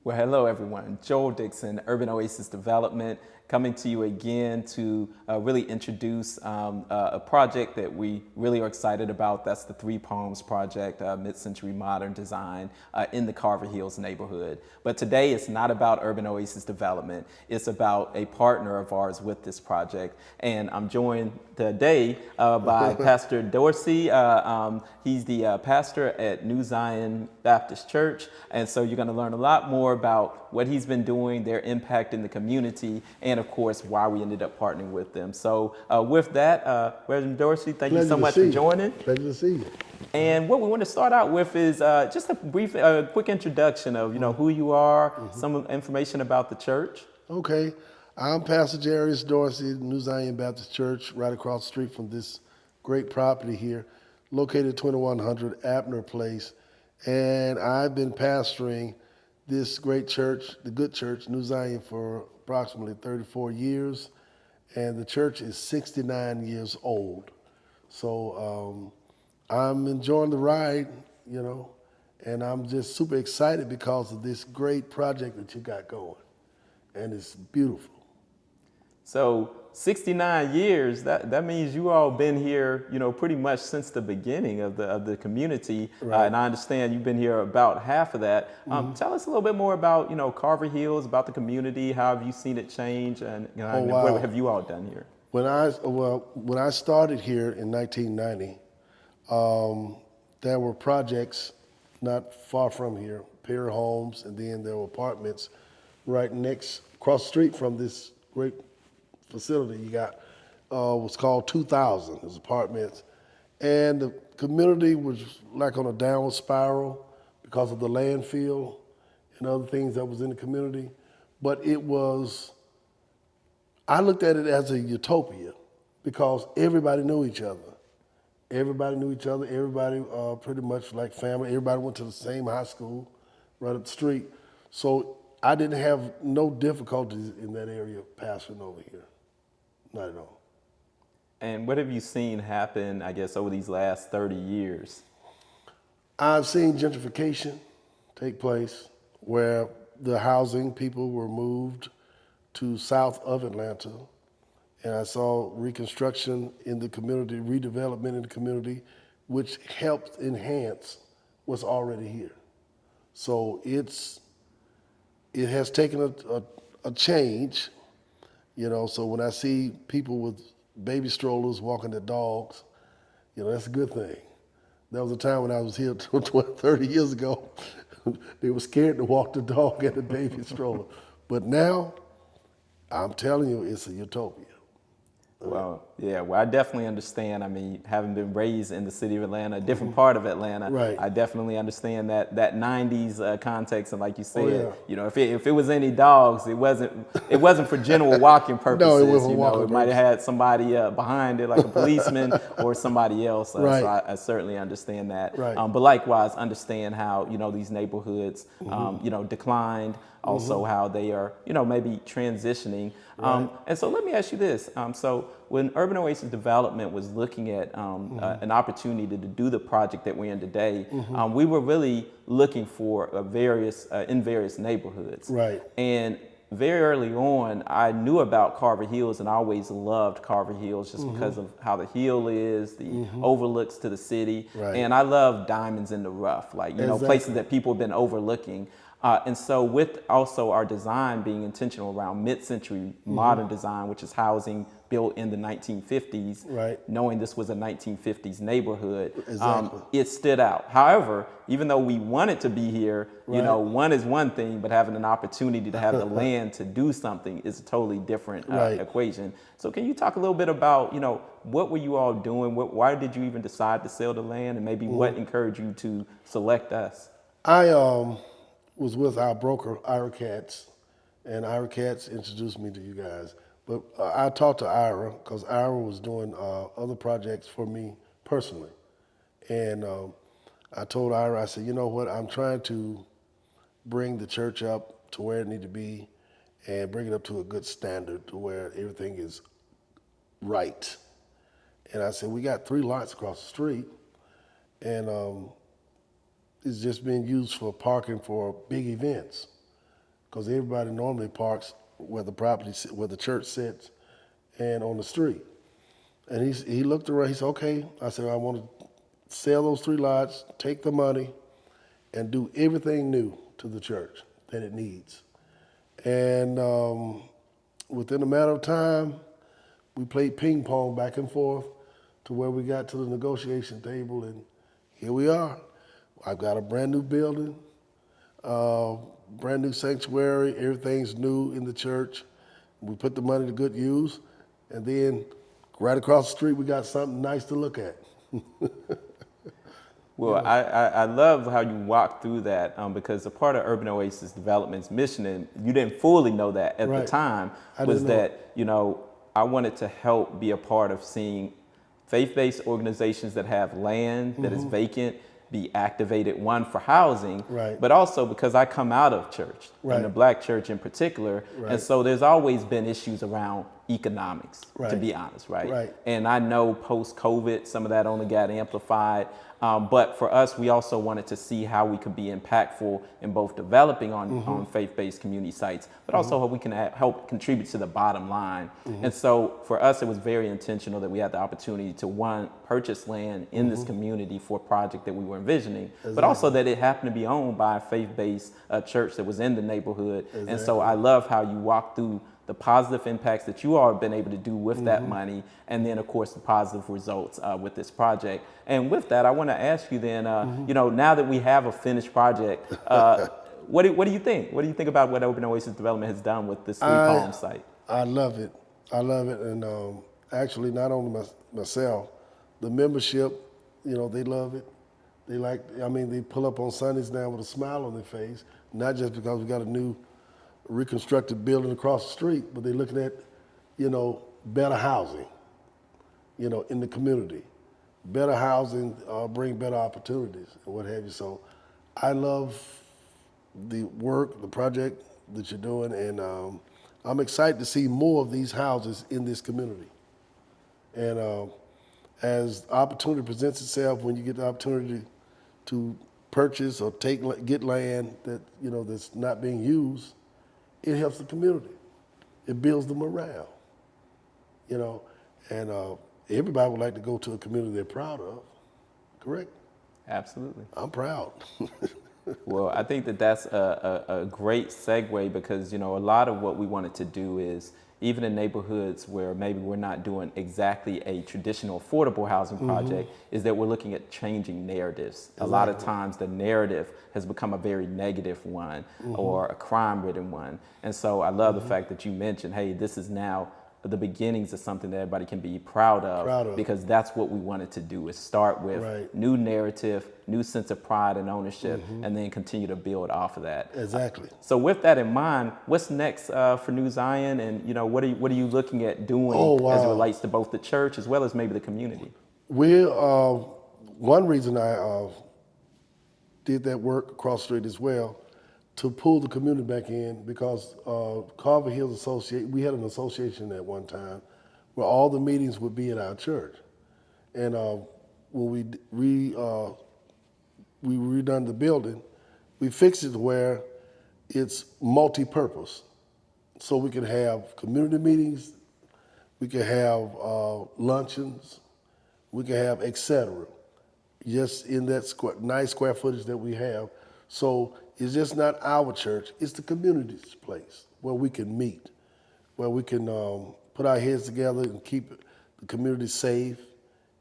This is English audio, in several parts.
Well, hello everyone. Joel Dixon, Urban Oasis Development, coming to you again to really introduce a project that we really are excited about. That's the Three Palms Project, mid-century modern design in the Carver Hills neighborhood. But today it's not about Urban Oasis Development. It's about a partner of ours with this project. And I'm joined today by Pastor Dorsey. He's the pastor at New Zion Baptist Church. And so you're going to learn a lot more about what he's been doing, their impact in the community, and of course, why we ended up partnering with them. So with that, Reverend Dorsey, thank you so much for joining. Pleasure to see you. And what we want to start out with is just a brief, quick introduction of, who you are, some information about the church. Okay. I'm Pastor Jarius Dorsey, New Zion Baptist Church, right across the street from this great property here, located 2100 Abner Place. And I've been pastoring this great church, the good church, New Zion, for approximately 34 years. And the church is 69 years old. So I'm enjoying the ride, and I'm just super excited because of this great project that you got going. And it's beautiful. So 69 years, that means you all been here, pretty much since the beginning of the community. Right. And I understand you've been here about half of that. Tell us a little bit more about, Carver Hills, about the community. How have you seen it change, and what have you all done here? When I started here in 1990, there were projects not far from here, pair homes, and then there were apartments right across the street from this great facility you got. Was called 2000. It was apartments, and the community was like on a downward spiral because of the landfill and other things that was in the community. But I looked at it as a utopia because everybody knew each other. Everybody pretty much like family. Everybody went to the same high school right up the street. So I didn't have no difficulties in that area pastoring over here. Not at all. And what have you seen happen, I guess, over these last 30 years? I've seen gentrification take place where the housing people were moved to south of Atlanta. And I saw reconstruction in the community, redevelopment in the community, which helped enhance what's already here. So it has taken a change, so when I see people with baby strollers walking their dogs, that's a good thing. There was a time when I was here 30 years ago, they were scared to walk the dog and the baby stroller. But now, I'm telling you, it's a utopia. Well, yeah, I definitely understand. I mean, having been raised in the city of Atlanta, a different part of Atlanta, Right. I definitely understand that 90s context. And like you said, yeah. If it was any dogs, it wasn't for general walking purposes. No, it wasn't for walking It might have had somebody behind it, like a policeman or somebody else. Right. So I certainly understand that. Right. But likewise, understand how these neighborhoods, declined. Also, how they are, maybe transitioning. Right. And so let me ask you this. So when Urban Oasis Development was looking at an opportunity to do the project that we're in today, we were really looking for various neighborhoods. Right. And very early on, I knew about Carver Hills, and I always loved Carver Hills just because of how the hill is, the overlooks to the city. Right. And I love diamonds in the rough, like, Exactly. places that people have been overlooking. And so with also our design being intentional around mid-century modern design, which is housing built in the 1950s, Right. knowing this was a 1950s neighborhood, Exactly. it stood out. However, even though we wanted to be here, Right. one is one thing, but having an opportunity to have the land to do something is a totally different Right. equation. So can you talk a little bit about, what were you all doing? Why did you even decide to sell the land, and maybe what encouraged you to select us? I was with our broker, Ira Katz, and Ira Katz introduced me to you guys. But I talked to Ira because Ira was doing other projects for me personally. And I told Ira, I said, you know what, I'm trying to bring the church up to where it needs to be and bring it up to a good standard to where everything is right. And I said, we got 3 lots across the street, and it's just being used for parking for big events. because everybody normally parks where where the church sits, and on the street. And he looked around. He said, "Okay." I said, "I want to sell those 3 lots, take the money, and do everything new to the church that it needs." And within a matter of time, we played ping pong back and forth to where we got to the negotiation table, and here we are. I've got a brand new building, brand new sanctuary. Everything's new in the church. We put the money to good use, and then right across the street, we got something nice to look at. Well, I love how you walked through that because a part of Urban Oasis Development's mission, and you didn't fully know that at the time, was that, I wanted to help be a part of seeing faith-based organizations that have land that is vacant be activated, one, for housing, but also because I come out of church, and the Black church in particular, and so there's always been issues around economics, to be honest, And I know post-COVID, some of that only got amplified, but for us, we also wanted to see how we could be impactful in both developing on faith-based community sites, but also how we can help contribute to the bottom line. And so for us, it was very intentional that we had the opportunity to, one, purchase land in this community for a project that we were envisioning, but also that it happened to be owned by a faith-based church that was in the neighborhood. And so I love how you walk through the positive impacts that you all have been able to do with that money, and then of course the positive results with this project. And with that, I want to ask you then, now that we have a finished project, what do you think? What do you think about what Urban Oasis Development has done with this 3 Palm site? I love it. I love it, and actually not only myself, the membership, they love it. They pull up on Sundays now with a smile on their face, not just because we got a new reconstructed building across the street, but they're looking at, better housing, in the community. Better housing bring better opportunities and what have you. So I love the work, the project that you're doing, and I'm excited to see more of these houses in this community. And as opportunity presents itself, when you get the opportunity to purchase or get land that, that's not being used, it helps the community. It builds the morale, and everybody would like to go to a community they're proud of, correct? Absolutely. I'm proud. Well, I think that that's a great segue because, a lot of what we wanted to do is, even in neighborhoods where maybe we're not doing exactly a traditional affordable housing project, is that we're looking at changing narratives. A lot of times the narrative has become a very negative one or a crime-ridden one. And so I love the fact that you mentioned, hey, this is now the beginnings of something that everybody can be proud of, because that's what we wanted to do, is start with new narrative, new sense of pride and ownership, and then continue to build off of that. Exactly. So with that in mind, what's next for New Zion, and what are you looking at doing as it relates to both the church as well as maybe the community? We're one reason I did that work across the street as well, to pull the community back in, because Carver Hills Association, we had an association at one time where all the meetings would be at our church. And when we redone the building, we fixed it where it's multi-purpose. So we can have community meetings, we can have luncheons, we can have et cetera, just in that nice square footage that we have. So it's just not our church, it's the community's place where we can meet, where we can put our heads together and keep the community safe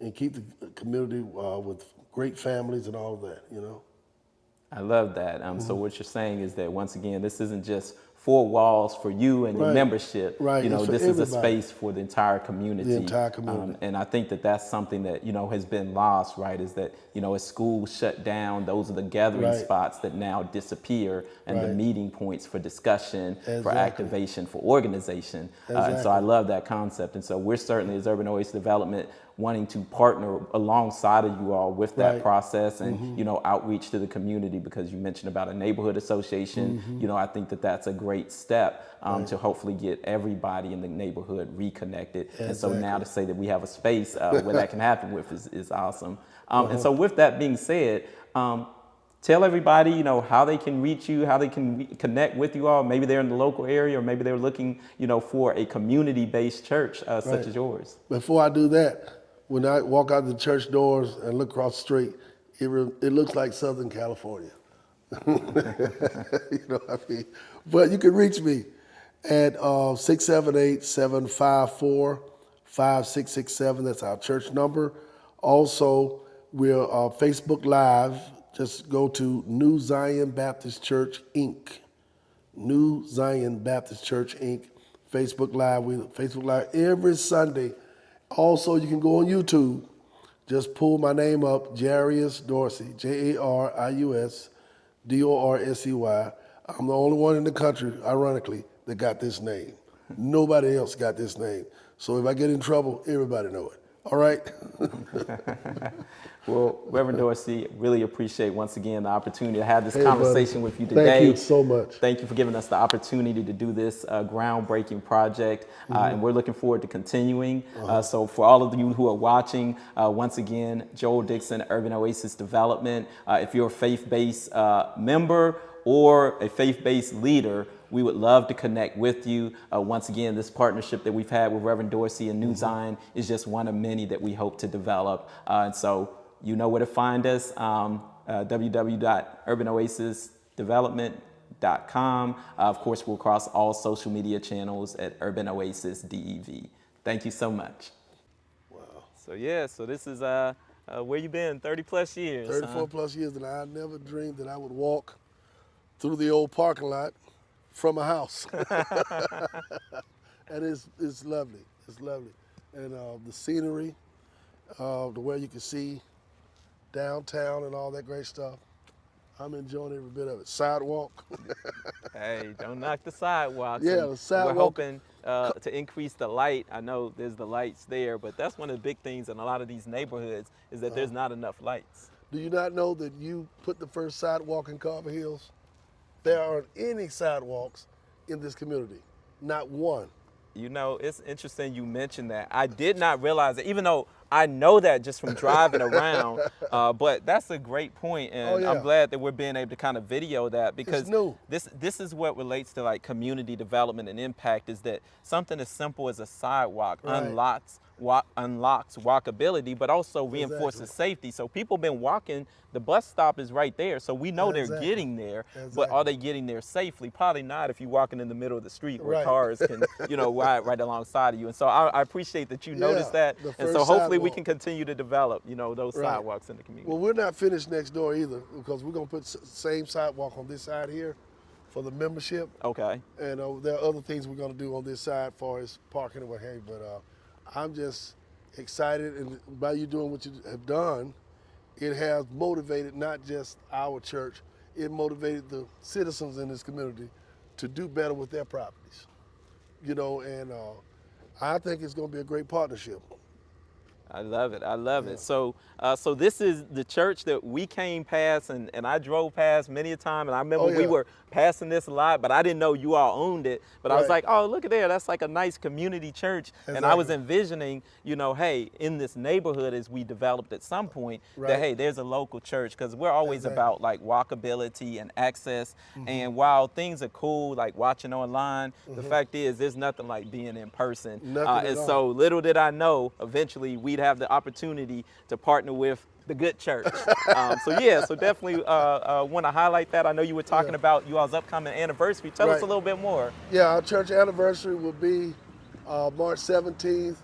and keep the community with great families and all of that, I love that. So what you're saying is that, once again, this isn't just 4 walls for you and your membership. This is a space for the entire community. The entire community. And I think that that's something that, has been lost, is that, as schools shut down, those are the gathering spots that now disappear, and the meeting points for discussion, for activation, for organization. And so I love that concept. And so we're certainly, as Urban Oasis Development, wanting to partner alongside of you all with that process and, outreach to the community, because you mentioned about a neighborhood association. I think that that's a great step to hopefully get everybody in the neighborhood reconnected. And so now to say that we have a space where that can happen with is awesome. And so with that being said, tell everybody, you know, how they can reach you, how they can connect with you all. Maybe they're in the local area, or maybe they're looking, you know, for a community-based church such as yours. Before I do that, when I walk out the church doors and look across the street, it looks like Southern California. You know what I mean? But you can reach me at 678-754-5667. That's our church number. Also, we're Facebook Live. Just go to New Zion Baptist Church, Inc. New Zion Baptist Church, Inc. Facebook Live. We Facebook Live every Sunday. Also, you can go on YouTube. Just pull my name up, Jarius Dorsey, Jarius Dorsey. I'm the only one in the country, ironically, that got this name. Nobody else got this name. So if I get in trouble, everybody know it. All right? Well, Reverend Dorsey, really appreciate once again the opportunity to have this conversation with you today. Thank you so much. Thank you for giving us the opportunity to do this groundbreaking project, and we're looking forward to continuing. So for all of you who are watching, once again, Joel Dixon, Urban Oasis Development. If you're a faith-based member or a faith-based leader, we would love to connect with you. Once again, this partnership that we've had with Reverend Dorsey and New Zion is just one of many that we hope to develop. And so you know where to find us, www.urbanoasisdevelopment.com. Of course, we're across all social media channels at Urban Oasis DEV. Thank you so much. Wow. So yeah, so this is where you been, 30 plus years. 34 plus years, and I never dreamed that I would walk through the old parking lot from a house. And it's lovely. It's lovely. And the scenery, the way you can see downtown and all that great stuff. I'm enjoying every bit of it. Sidewalk. Hey, don't knock the sidewalks. Yeah, And the sidewalk. we're hoping to increase the light. I know there's the lights there, but that's one of the big things in a lot of these neighborhoods is that there's not enough lights. Do you not know that you put the first sidewalk in Carver Hills? There aren't any sidewalks in this community, not one. You know, it's interesting you mentioned that. I did not realize it, even though I know that just from driving around, but that's a great point, and I'm glad that we're being able to kind of video that, because this is what relates to like community development and impact, is that something as simple as a sidewalk unlocks walkability, but also reinforces safety. So people been walking, the bus stop is right there, so we know they're getting there, but are they getting there safely? Probably not if you're walking in the middle of the street where cars can, you know, ride right alongside of you. And so I appreciate that you noticed that, and so hopefully we can continue to develop, you know, those sidewalks in the community. Well, we're not finished next door either, because we're gonna put same sidewalk on this side here for the membership. Okay. And there are other things we're gonna do on this side for as parking and what have you, but I'm just excited, and by you doing what you have done, it has motivated not just our church, it motivated the citizens in this community to do better with their properties. You know, and I think it's gonna be a great partnership. I love it. I love it. So so this is the church that we came past, and I drove past many a time, and I remember we were passing this a lot, but I didn't know you all owned it. But I was like, oh, look at there. That's like a nice community church. And I was envisioning, you know, hey, in this neighborhood as we developed at some point, that, hey, there's a local church, because we're always about like walkability and access. And while things are cool, like watching online, the fact is there's nothing like being in person. And so little did I know, eventually we'd have the opportunity to partner with the good church. So yeah, so definitely want to highlight that. I know you were talking about you all's upcoming anniversary. Tell us a little bit more. Yeah, our church anniversary will be March 17th.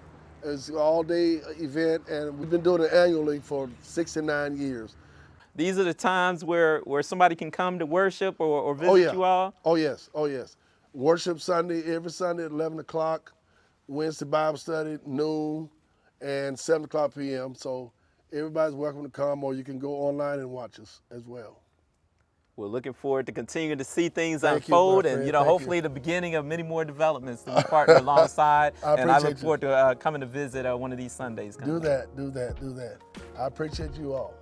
It's an all-day event, and we've been doing it annually for 69 years. These are the times where somebody can come to worship or visit you all? Oh yes, oh yes. Worship Sunday, every Sunday at 11 o'clock. Wednesday Bible study, noon, and 7 o'clock p.m. So everybody's welcome to come, or you can go online and watch us as well. We're looking forward to continuing to see things unfold, and hopefully the beginning of many more developments to be partnered alongside. And I look forward to coming to visit one of these Sundays. Do that. I appreciate you all.